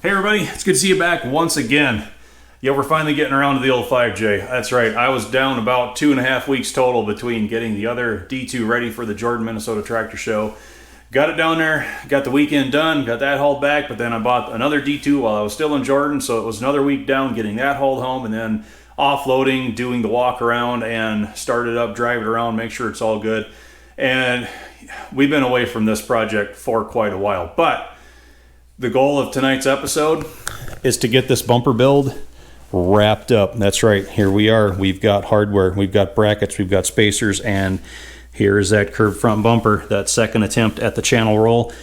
Hey everybody, it's good to see you back once again. Yeah, we're finally getting around to the old 5J. That's right, I was down about 2.5 weeks total between getting the other D2 ready for the Jordan, Minnesota Tractor Show. Got it down there, got the weekend done, got that hauled back, but then I bought another D2 while I was still in Jordan, so it was another week down getting that hauled home, and then offloading, doing the walk around, and started up, drive it around, make sure it's all good. And we've been away from this project for quite a while, but the goal of tonight's episode is to get this bumper build wrapped up. That's right, here we are. We've got hardware, we've got brackets, we've got spacers, and here is that curved front bumper. That second attempt at the channel roll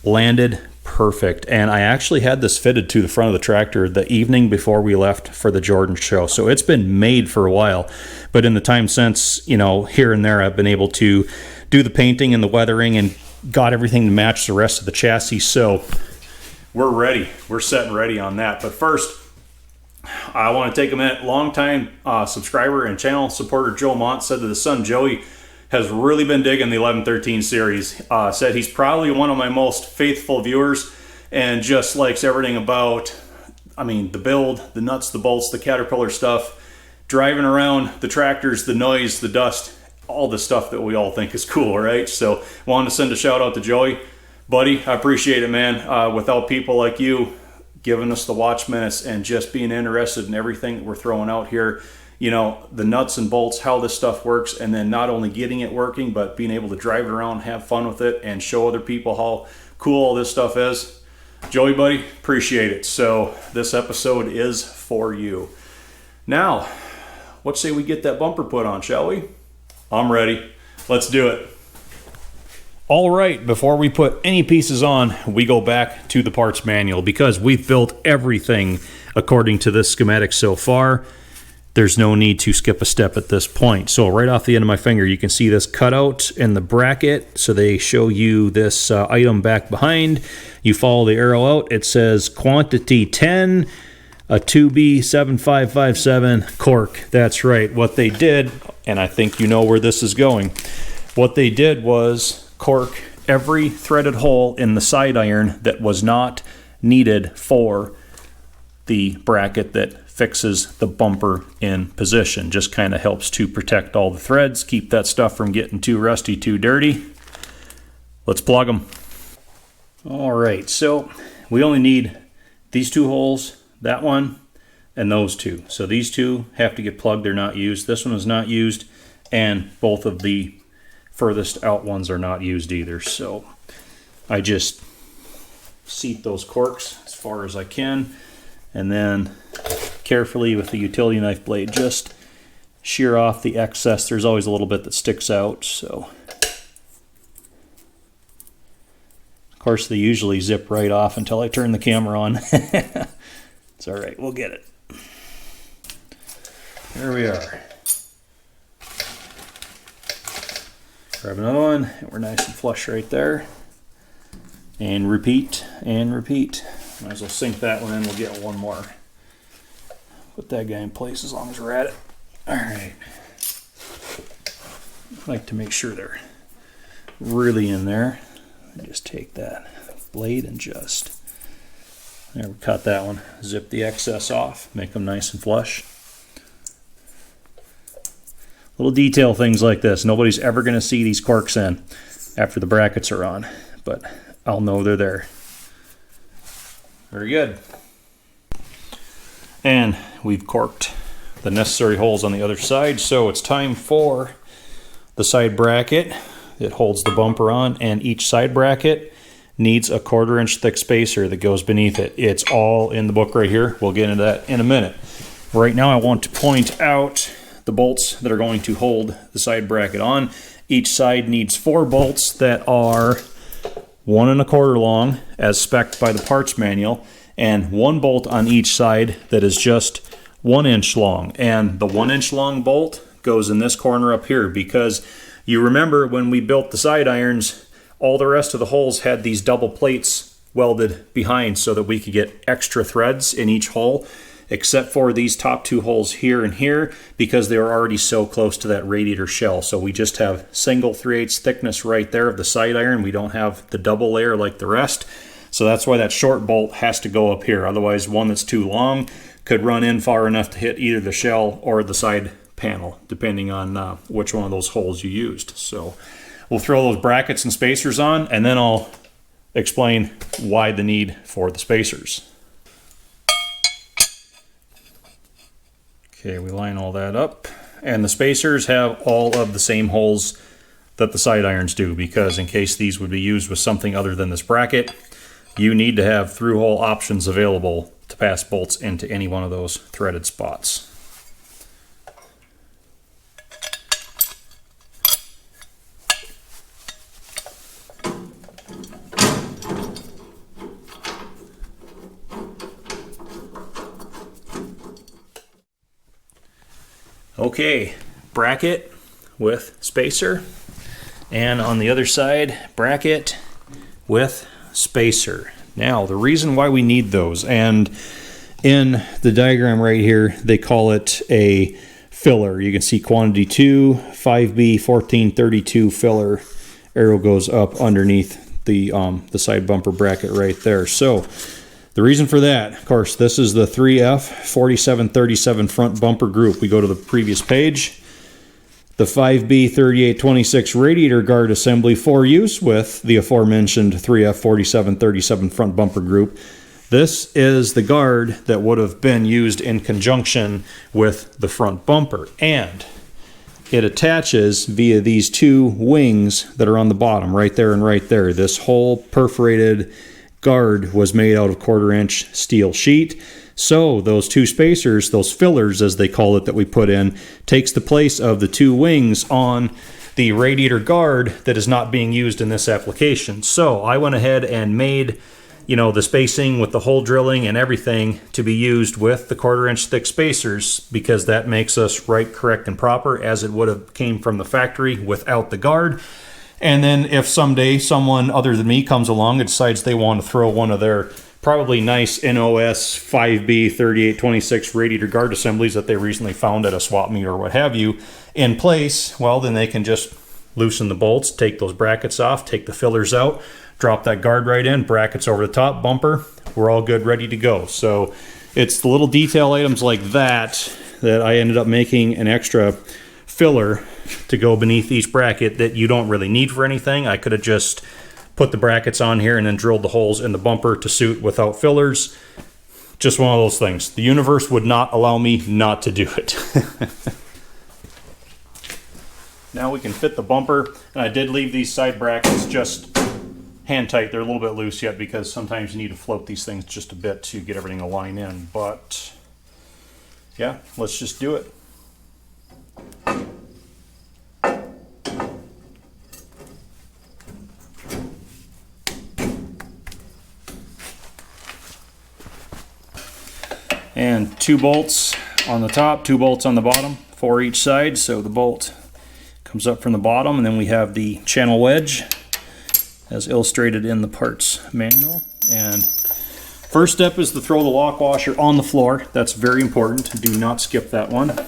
landed perfect. And I actually had this fitted to the front of the tractor the evening before we left for the Jordan show. So it's been made for a while. But in the time since, here and there, I've been able to do the painting and the weathering and got everything to match the rest of the chassis. So we're ready. We're set and ready on that. But first, I want to take a minute. Longtime subscriber and channel supporter Joe Mont said that his son Joey has really been digging the 1113 series. Said he's probably one of my most faithful viewers and just likes everything about, the build, the nuts, the bolts, the Caterpillar stuff, driving around, the tractors, the noise, the dust, all the stuff that we all think is cool, right? So wanted to send a shout out to Joey. Buddy, I appreciate it, man. Without people like you giving us the watch minutes and just being interested in everything that we're throwing out here, the nuts and bolts, how this stuff works, and then not only getting it working, but being able to drive it around, have fun with it, and show other people how cool all this stuff is. Joey, buddy, appreciate it. So this episode is for you. Now, let's say we get that bumper put on, shall we? I'm ready. Let's do it. All right, before we put any pieces on, we go back to the parts manual because we've built everything according to this schematic so far. There's no need to skip a step at this point. So right off the end of my finger, you can see this cutout in the bracket. So they show you this item back behind. You follow the arrow out. It says quantity 10, a 2B7557 Cork. That's right. What they did, and I think you know where this is going. What they did was cork every threaded hole in the side iron that was not needed for the bracket that fixes the bumper in position. Just kind of helps to protect all the threads, keep that stuff from getting too rusty, too dirty. Let's plug them. All right, so we only need these two holes, that one, and those two. So these two have to get plugged, they're not used. This one is not used, and both of the furthest out ones are not used either. So I just seat those corks as far as I can, and then carefully with the utility knife blade just shear off the excess. There's always a little bit that sticks out, so of course they usually zip right off until I turn the camera on. It's all right, we'll get it. There we are. Grab another one, and we're nice and flush right there. And repeat, and repeat. Might as well sink that one in, we'll get one more. Put that guy in place as long as we're at it. Alright. I like to make sure they're really in there. Just take that blade and just, there, we cut that one. Zip the excess off, make them nice and flush. Little detail things like this. Nobody's ever going to see these corks in after the brackets are on, but I'll know they're there. Very good. And we've corked the necessary holes on the other side, so it's time for the side bracket that holds the bumper on, and each side bracket needs a 1/4 inch thick spacer that goes beneath it. It's all in the book right here. We'll get into that in a minute. Right now I want to point out the bolts that are going to hold the side bracket on. Each side needs 4 bolts that are 1 1/4 long as spec'd by the parts manual, and 1 bolt on each side that is just 1 inch long. And the 1 inch long bolt goes in this corner up here, because you remember when we built the side irons, all the rest of the holes had these double plates welded behind so that we could get extra threads in each hole. except for these top two holes here and here, because they were already so close to that radiator shell. So we just have single 3/8 thickness right there of the side iron. We don't have the double layer like the rest. So that's why that short bolt has to go up here. Otherwise, one that's too long could run in far enough to hit either the shell or the side panel, depending on which one of those holes you used. So we'll throw those brackets and spacers on, and then I'll explain why the need for the spacers. Okay, we line all that up. And the spacers have all of the same holes that the side irons do, because in case these would be used with something other than this bracket, you need to have through hole options available to pass bolts into any one of those threaded spots. Okay, bracket with spacer, and on the other side, bracket with spacer. Now, the reason why we need those, and in the diagram right here, they call it a filler. You can see quantity 2, 5B, 1432 filler. Arrow goes up underneath the side bumper bracket right there. So, the reason for that, of course, this is the 3F4737 front bumper group. We go to the previous page. The 5B3826 radiator guard assembly for use with the aforementioned 3F4737 front bumper group. This is the guard that would have been used in conjunction with the front bumper. And it attaches via these two wings that are on the bottom, right there and right there. This whole perforated guard was made out of 1/4-inch steel sheet. So those two spacers, those fillers as they call it that we put in, takes the place of the two wings on the radiator guard that is not being used in this application. So I went ahead and made, the spacing with the hole drilling and everything to be used with the 1/4-inch thick spacers, because that makes us right, correct, and proper as it would have came from the factory without the guard. And then if someday someone other than me comes along and decides they want to throw one of their probably nice NOS 5B 3826 radiator guard assemblies that they recently found at a swap meet or what have you in place, well, then they can just loosen the bolts, take those brackets off, take the fillers out, drop that guard right in, brackets over the top, bumper, we're all good, ready to go. So it's the little detail items like that I ended up making an extra filler to go beneath each bracket that you don't really need for anything. I could have just put the brackets on here and then drilled the holes in the bumper to suit without fillers. Just one of those things. The universe would not allow me not to do it. Now we can fit the bumper, and I did leave these side brackets just hand tight. They're a little bit loose yet because sometimes you need to float these things just a bit to get everything to line in. But yeah, let's just do it. And 2 bolts on the top, 2 bolts on the bottom, 4 each side. So the bolt comes up from the bottom, and then we have the channel wedge as illustrated in the parts manual. And first step is to throw the lock washer on the floor. That's very important. Do not skip that one.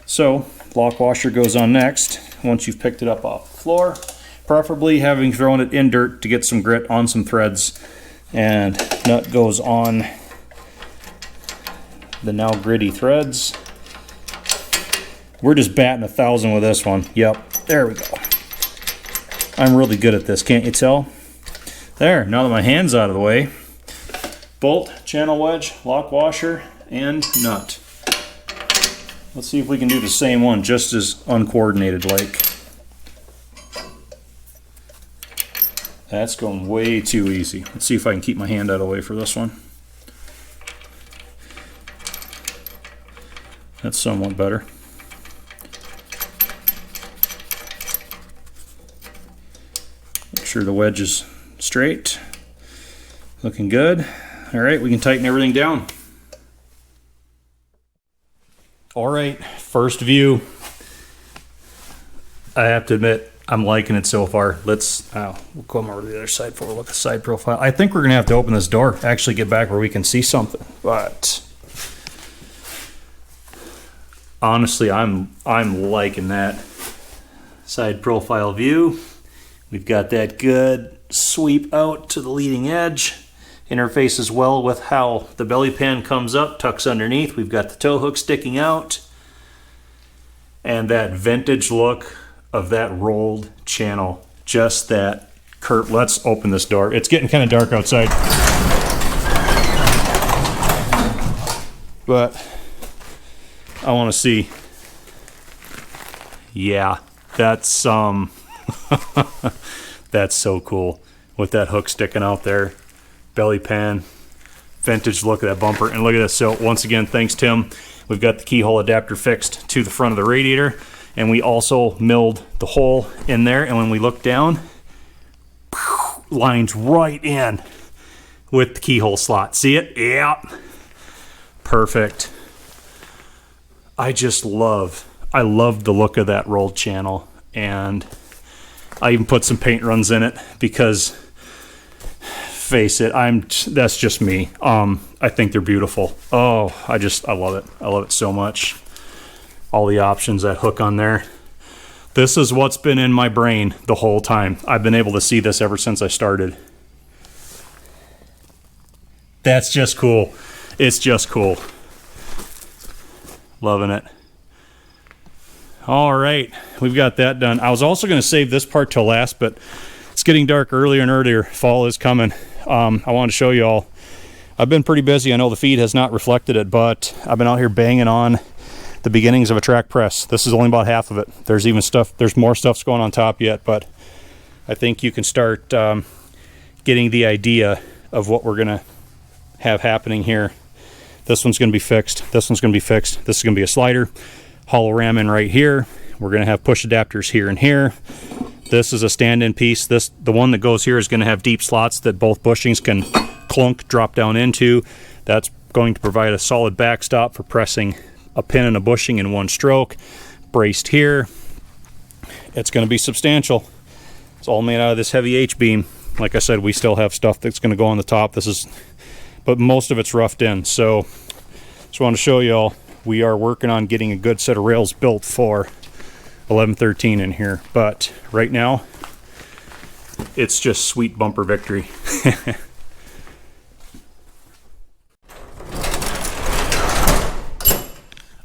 So lock washer goes on next once you've picked it up off the floor, preferably having thrown it in dirt to get some grit on some threads. And nut goes on the now gritty threads. We're just batting 1,000 with this one. Yep, there we go. I'm really good at this, can't you tell? There, now that my hand's out of the way. Bolt, channel wedge, lock washer, and nut. Let's see if we can do the same one just as uncoordinated like. That's going way too easy. Let's see if I can keep my hand out of the way for this one. That's somewhat better. Make sure the wedge is straight. Looking good. All right, we can tighten everything down. All right, first view. I have to admit, I'm liking it so far. We'll come over to the other side for a look at the side profile. I think we're gonna have to open this door, actually get back where we can see something, but honestly, I'm liking that side profile view. We've got that good sweep out to the leading edge. Interfaces well with how the belly pan comes up, tucks underneath. We've got the tow hook sticking out. And that vintage look of that rolled channel. Just that curve. Let's open this door. It's getting kind of dark outside. But I want to see. Yeah, that's that's so cool with that hook sticking out there. Belly pan, vintage look at that bumper, and look at this. So once again, thanks Tim, we've got the keyhole adapter fixed to the front of the radiator, and we also milled the hole in there, and when we look down, lines right in with the keyhole slot. See it? Yeah. Perfect. I love the look of that rolled channel, and I even put some paint runs in it because, face it, that's just me. I think they're beautiful. Oh, I love it. I love it so much. All the options, that hook on there. This is what's been in my brain the whole time. I've been able to see this ever since I started. That's just cool. It's just cool. Loving it. All right, we've got that done. I was also going to save this part till last, but it's getting dark earlier and earlier. Fall is coming. I wanted to show you all. I've been pretty busy. I know the feed has not reflected it, but I've been out here banging on the beginnings of a track press. This is only about half of it. There's more stuff's going on top yet, but I think you can start getting the idea of what we're going to have happening here. This one's going to be fixed. This one's going to be fixed. This is going to be a slider. Hollow ram in right here. We're going to have push adapters here and here. This is a stand-in piece. The one that goes here is going to have deep slots that both bushings can clunk, drop down into. That's going to provide a solid backstop for pressing a pin and a bushing in one stroke. Braced here. It's going to be substantial. It's all made out of this heavy H-beam. Like I said, we still have stuff that's going to go on the top. But most of it's roughed in. So just want to show you all, we are working on getting a good set of rails built for 1113 in here. But right now, it's just sweet bumper victory.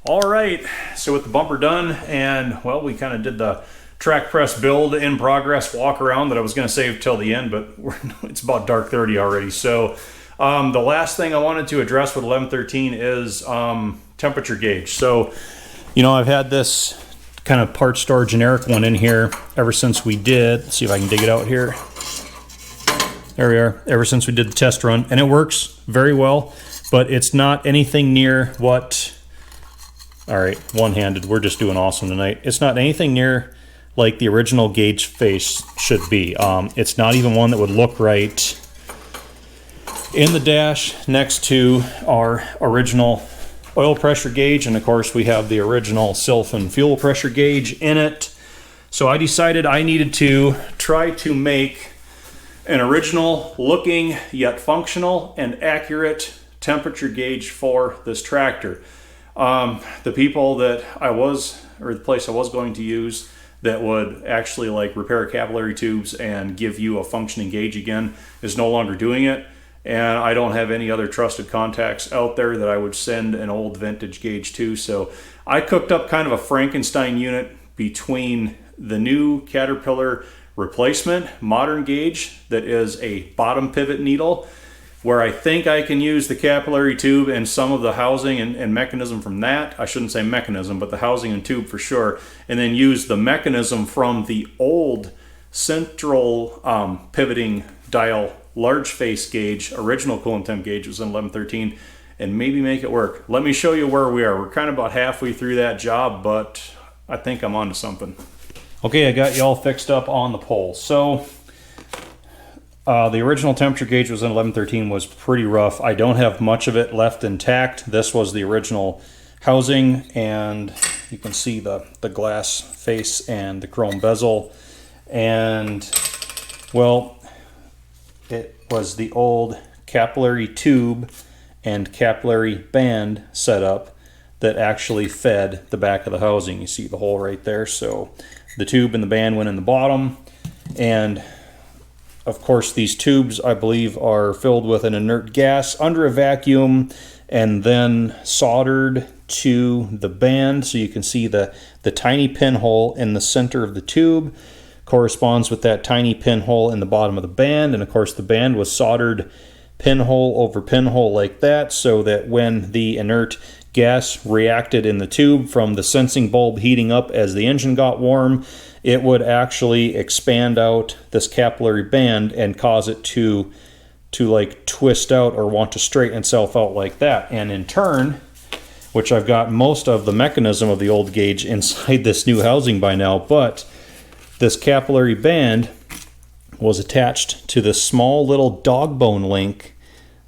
All right, so with the bumper done, and well, we kind of did the track press build in progress walk around that I was going to save till the end, but it's about dark 30 already. So the last thing I wanted to address with 1113 is temperature gauge. So, you know, I've had this kind of part store generic one in here ever since we did, let's see if I can dig it out here. There we are, ever since we did the test run, and it works very well, but it's not anything near what, all right, one-handed, we're just doing awesome tonight. It's not anything near like the original gauge face should be. It's not even one that would look right in the dash next to our original oil pressure gauge, and of course we have the original sylph and fuel pressure gauge in it. So I decided I needed to try to make an original looking yet functional and accurate temperature gauge for this tractor. The people that the place I was going to use that would actually like repair capillary tubes and give you a functioning gauge again is no longer doing it. And I don't have any other trusted contacts out there that I would send an old vintage gauge to. So I cooked up kind of a Frankenstein unit between the new Caterpillar replacement modern gauge that is a bottom pivot needle, where I think I can use the capillary tube and some of the housing and mechanism from that. I shouldn't say mechanism, but the housing and tube for sure. And then use the mechanism from the old central pivoting dial large face gauge, original coolant temp gauge was in 1113, and maybe make it work. Let me show you where we are. We're kind of about halfway through that job, but I think I'm onto something. Okay, I got you all fixed up on the pole. So the original temperature gauge was in 1113, was pretty rough. I don't have much of it left intact. This was the original housing, and you can see the glass face and the chrome bezel. And well, it was the old capillary tube and capillary band setup that actually fed the back of the housing. You see the hole right there. So the tube and the band went in the bottom, and of course, these tubes, I believe, are filled with an inert gas under a vacuum and then soldered to the band. So you can see the tiny pinhole in the center of the tube corresponds with that tiny pinhole in the bottom of the band. And of course, the band was soldered pinhole over pinhole like that, so that when the inert gas reacted in the tube from the sensing bulb heating up as the engine got warm, it would actually expand out this capillary band and cause it to like twist out or want to straighten itself out like that. And in turn, which I've got most of the mechanism of the old gauge inside this new housing by now, but this capillary band was attached to this small little dog bone link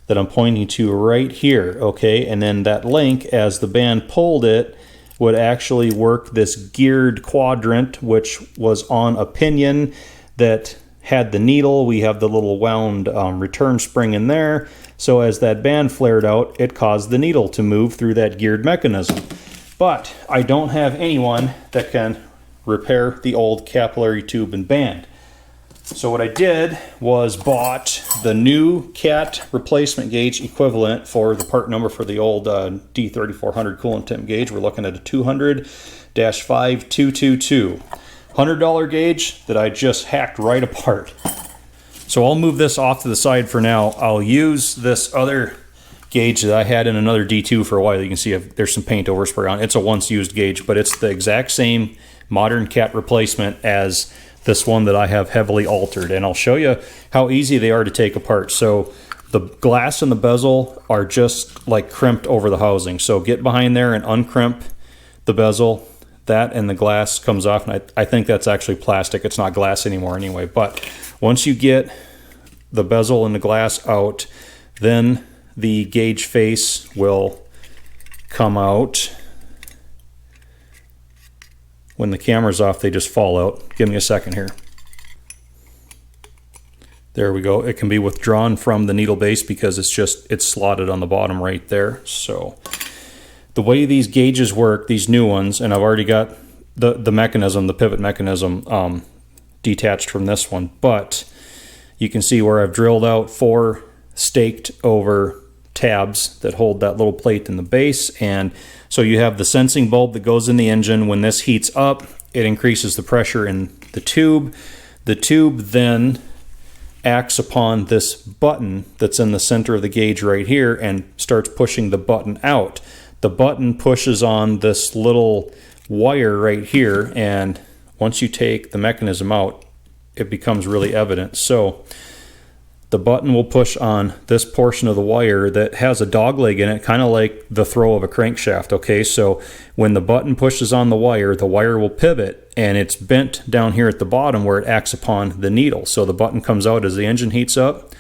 that I'm pointing to right here, okay? And then that link, as the band pulled it, would actually work this geared quadrant, which was on a pinion that had the needle. We have the little wound return spring in there. So as that band flared out, it caused the needle to move through that geared mechanism. But I don't have anyone that can repair the old capillary tube and band. So what I did was bought the new CAT replacement gauge equivalent for the part number for the old D3400 coolant temp gauge. We're looking at a 200-5222. $100 gauge that I just hacked right apart. So I'll move this off to the side for now. I'll use this other gauge that I had in another D2 for a while. You can see there's some paint overspray on it. It's a once used gauge, but it's the exact same modern CAT replacement as this one that I have heavily altered, and I'll show you how easy they are to take apart. So the glass and the bezel are just like crimped over the housing. So get behind there and uncrimp the bezel. That and the glass comes off, and I think that's actually plastic. It's not glass anymore anyway. But once you get the bezel and the glass out, then the gauge face will come out. When the camera's off, they just fall out. Give me a second here. There we go. It can be withdrawn from the needle base because it's slotted on the bottom right there. So the way these gauges work, these new ones, and I've already got the mechanism, the pivot mechanism detached from this one, but you can see where I've drilled out 4 staked over tabs that hold that little plate in the base. And so you have the sensing bulb that goes in the engine. When this heats up, it increases the pressure in the tube. The tube then acts upon this button that's in the center of the gauge right here and starts pushing the button out. The button pushes on this little wire right here, and once you take the mechanism out, it becomes really evident. So the button will push on this portion of the wire that has a dog leg in it, kind of like the throw of a crankshaft, okay? So when the button pushes on the wire will pivot, and it's bent down here at the bottom where it acts upon the needle. So the button comes out as the engine heats up,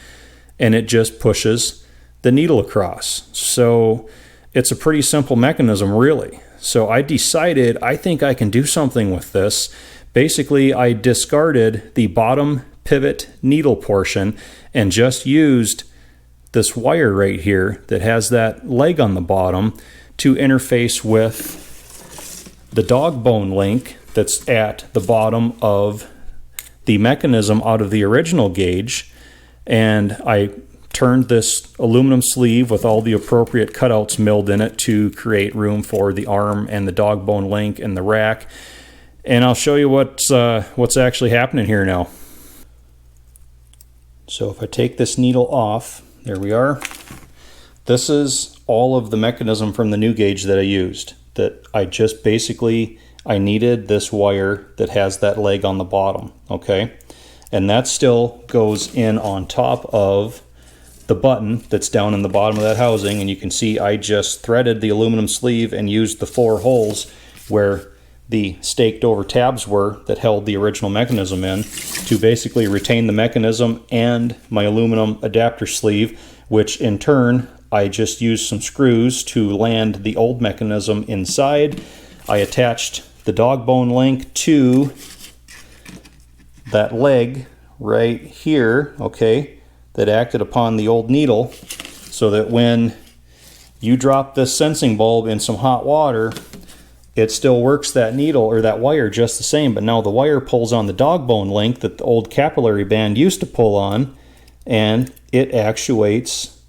and it just pushes the needle across. So it's a pretty simple mechanism, really. So I decided I think I can do something with this. Basically, I discarded the bottom pivot needle portion and just used this wire right here that has that leg on the bottom to interface with the dog bone link that's at the bottom of the mechanism out of the original gauge. And I turned this aluminum sleeve with all the appropriate cutouts milled in it to create room for the arm and the dog bone link and the rack. And I'll show you what's actually happening here now. So if I take this needle off, there we are. This is all of the mechanism from the new gauge that I used. That I just basically, I needed this wire that has that leg on the bottom, okay? And that still goes in on top of the button that's down in the bottom of that housing. And you can see I just threaded the aluminum sleeve and used the 4 holes where the staked over tabs were that held the original mechanism in to basically retain the mechanism and my aluminum adapter sleeve, which in turn I just used some screws to land the old mechanism inside. I attached the dog bone link to that leg right here, okay, that acted upon the old needle, so that when you drop this sensing bulb in some hot water, it still works that needle or that wire just the same, but now the wire pulls on the dog bone link that the old capillary band used to pull on, and it actuates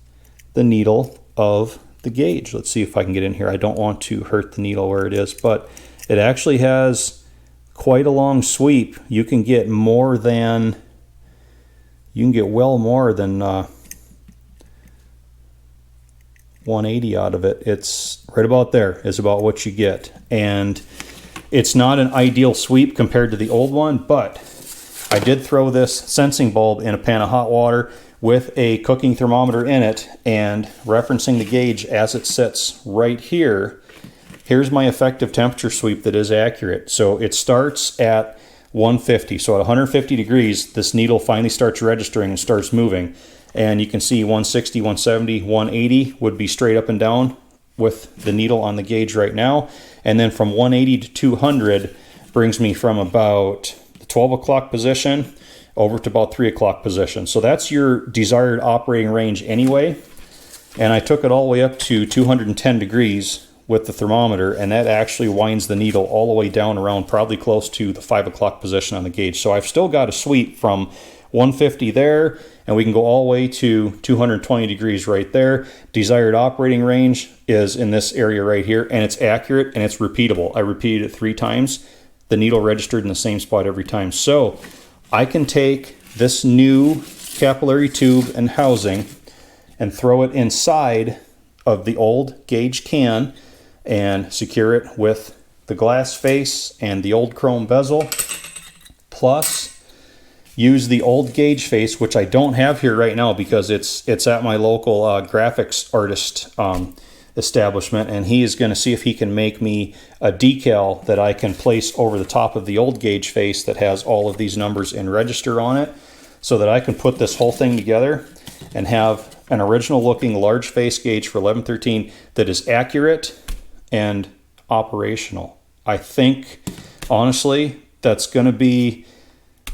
the needle of the gauge. Let's see if I can get in here. I don't want to hurt the needle where it is, but it actually has quite a long sweep. You can get more than, you can get well more than 180 out of it. It's right about there is about what you get. And it's not an ideal sweep compared to the old one, but I did throw this sensing bulb in a pan of hot water with a cooking thermometer in it, and referencing the gauge as it sits right here, here's my effective temperature sweep that is accurate. So it starts at 150. So at 150 degrees, this needle finally starts registering and starts moving. And you can see 160, 170, 180 would be straight up and down with the needle on the gauge right now. And then from 180 to 200 brings me from about the 12 o'clock position over to about 3 o'clock position. So that's your desired operating range anyway. And I took it all the way up to 210 degrees with the thermometer, and that actually winds the needle all the way down around probably close to the 5 o'clock position on the gauge. So I've still got a sweep from 150 there, and we can go all the way to 220 degrees right there. Desired operating range is in this area right here, and it's accurate and it's repeatable. I repeated it 3 times. The needle registered in the same spot every time. So I can take this new capillary tube and housing and throw it inside of the old gauge can and secure it with the glass face and the old chrome bezel, plus use the old gauge face, which I don't have here right now because it's at my local graphics artist establishment, and he is going to see if he can make me a decal that I can place over the top of the old gauge face that has all of these numbers in register on it, so that I can put this whole thing together and have an original looking large face gauge for 1113 that is accurate and operational. I think honestly that's going to be,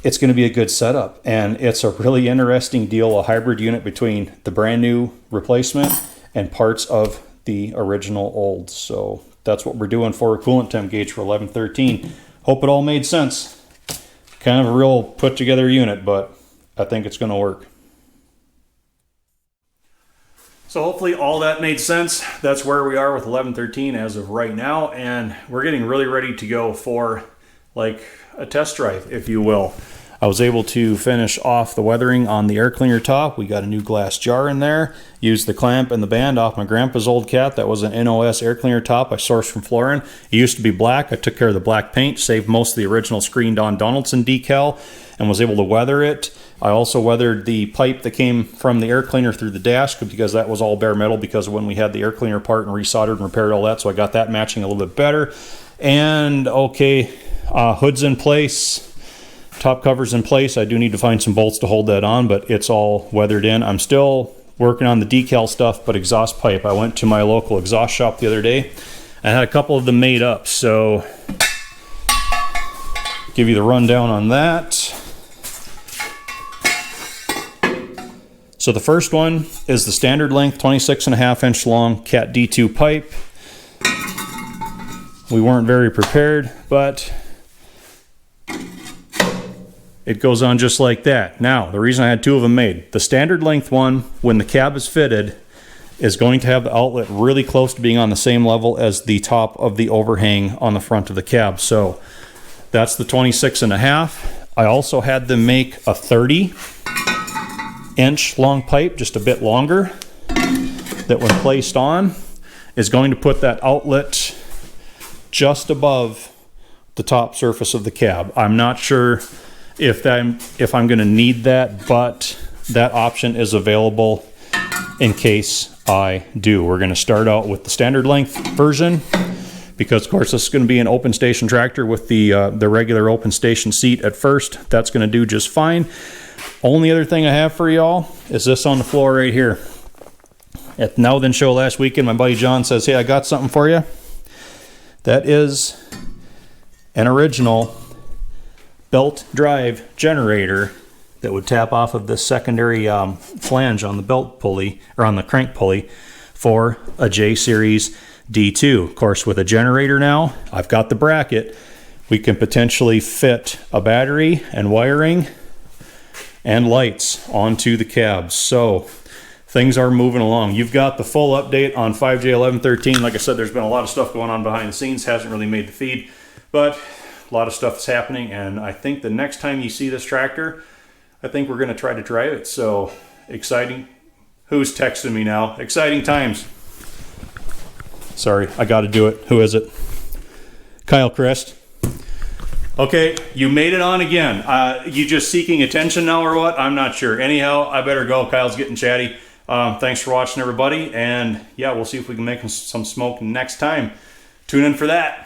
it's going to be a good setup, and it's a really interesting deal, a hybrid unit between the brand new replacement and parts of the original old. So that's what we're doing for a coolant temp gauge for 1113. Hope it all made sense. Kind of a real put together unit, but I think it's going to work. So hopefully all that made sense. That's where we are with 1113 as of right now, and we're getting really ready to go for like a test drive, if you will. I was able to finish off the weathering on the air cleaner top. We got a new glass jar in there. Used the clamp and the band off my grandpa's old cat. That was an NOS air cleaner top I sourced from Florin. It used to be black. I took care of the black paint, saved most of the original screened on Donaldson decal, and was able to weather it. I also weathered the pipe that came from the air cleaner through the dash because that was all bare metal because of when we had the air cleaner part and resoldered and repaired all that, so I got that matching a little bit better. And okay, hood's in place. Top cover's in place. I do need to find some bolts to hold that on, but it's all weathered in. I'm still working on the decal stuff, but exhaust pipe. I went to my local exhaust shop the other day. I had a couple of them made up, so give you the rundown on that. So the first one is the standard length 26.5 inch long Cat D2 pipe. We weren't very prepared, but it goes on just like that. Now, the reason I had 2 of them made, the standard length one, when the cab is fitted, is going to have the outlet really close to being on the same level as the top of the overhang on the front of the cab. So that's the 26.5. I also had them make a 30 inch long pipe, just a bit longer, that when placed on is going to put that outlet just above the top surface of the cab. I'm not sure if I'm going to need that, but that option is available in case I do. We're going to start out with the standard length version because of course this is going to be an open station tractor with the regular open station seat at first. That's going to do just fine. Only other thing I have for y'all is this on the floor right here. At the Now Then show last weekend, my buddy John says, hey, I got something for you. That is an original belt drive generator that would tap off of this secondary flange on the belt pulley, or on the crank pulley, for a J series D2. Of course, with a generator now, I've got the bracket. We can potentially fit a battery and wiring and lights onto the cabs. So things are moving along. You've got the full update on 5J1113. Like I said, there's been a lot of stuff going on behind the scenes. Hasn't really made the feed, but a lot of stuff is happening. And I think the next time you see this tractor, I think we're going to try to drive it. So exciting. Who's texting me now? Exciting times. Sorry, I got to do it. Who is it? Kyle Crest. Okay, you made it on again. You just seeking attention now or what? I'm not sure. Anyhow, I better go. Kyle's getting chatty. Thanks for watching, everybody. And yeah, we'll see if we can make some smoke next time. Tune in for that.